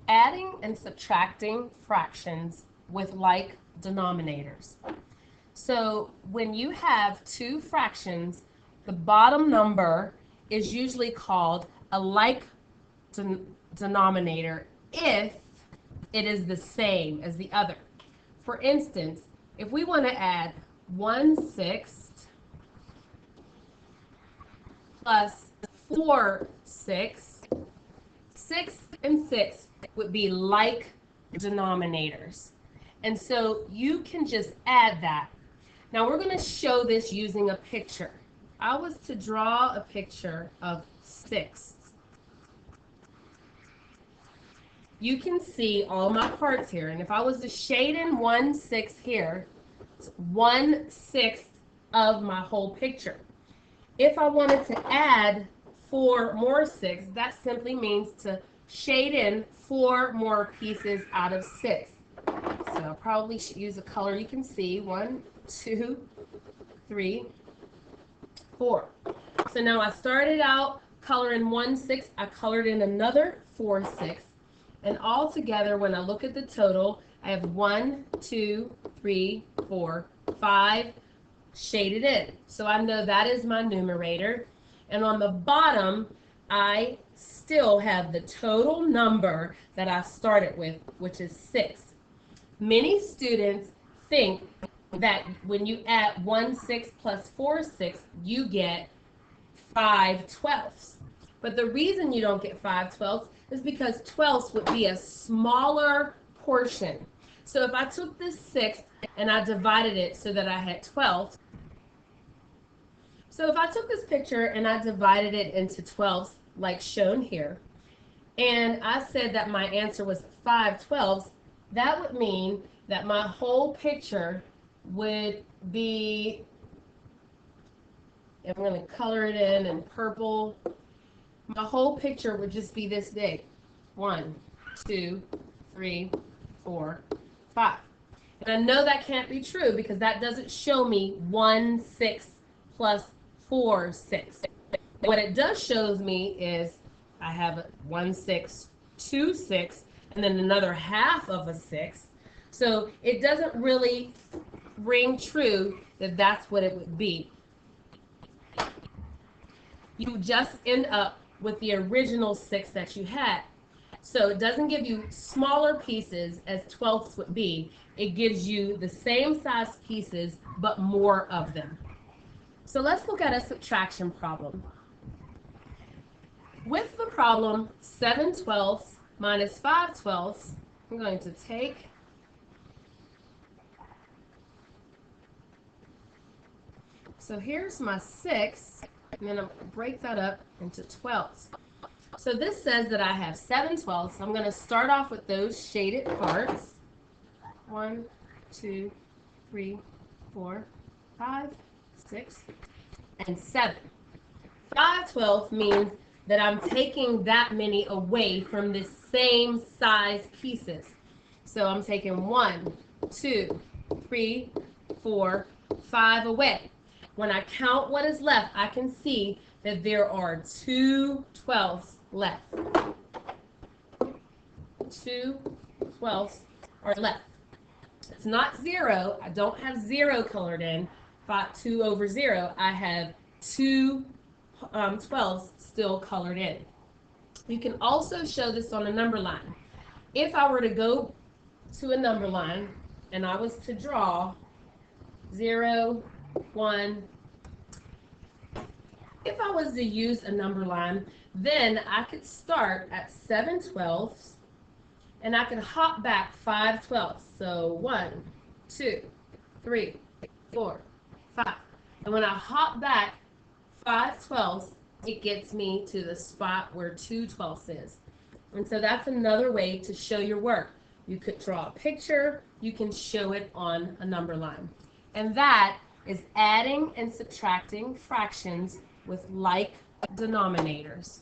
Adding and subtracting fractions with like denominators. So when you have two fractions, the bottom number is usually called a like denominator if it is the same as the other. For instance, if we want to add 1/6 plus 4/6, 6 and 6 would be like denominators. And so you can just add that. Now we're going to show this using a picture. I was to draw a picture of 6. You can see all my parts here. And if I was to shade in 1/6 here, it's 1/6 of my whole picture. If I wanted to add 4 more 6, that simply means to shade in 4 more pieces out of 6. So I'll probably should use a color you can see. 1, 2, 3, 4. So now I started out coloring 1/6. I colored in another 4/6. And all together, when I look at the total, I have 1, 2, 3, 4, 5 shaded in. So I know that is my numerator. And on the bottom, I still have the total number that I started with, which is 6. Many students think that when you add 1/6 plus 4/6, you get 5/12. But the reason you don't get 5/12 is because 12ths would be a smaller portion. So if I took this 6 and I divided it so that I had 12ths, so if I took this picture and I divided it into 12ths, like shown here, and I said that my answer was 5/12, that would mean that my whole picture would be, I'm going to color it in purple. My whole picture would just be this big. 1, 2, 3, 4, 5. And I know that can't be true because that doesn't show me 1/6 plus 4/6. What it does shows me is I have a 1/6, 2/6, and then another half of a 6. So it doesn't really ring true that that's what it would be. You just end up with the original 6 that you had. So it doesn't give you smaller pieces as 12ths would be. It gives you the same size pieces, but more of them. So let's look at a subtraction problem. With the problem 7/12 minus 5/12, I'm going to take so here's my 6, and then I'm going to break that up into 12ths. So this says that I have 7/12. So I'm going to start off with those shaded parts. 1, 2, 3, 4, 5, 6, and 7. 5/12 means that I'm taking that many away from the same size pieces. So I'm taking 1, 2, 3, 4, 5 away. When I count what is left, I can see that there are 2 12ths left. 2 12ths are left. It's not 0. I don't have 0 colored in. 2 over 0, I have 2 12ths still colored in. You can also show this on a number line. If I were to go to a number line and I was to draw 0, 1, if I was to use a number line, then I could start at 7/12 and I could hop back 5/12. So 1, 2, 3, 4, 5. And when I hop back 5/12, it gets me to the spot where 2/12 is. And so that's another way to show your work. You could draw a picture, you can show it on a number line. And that is adding and subtracting fractions with like denominators.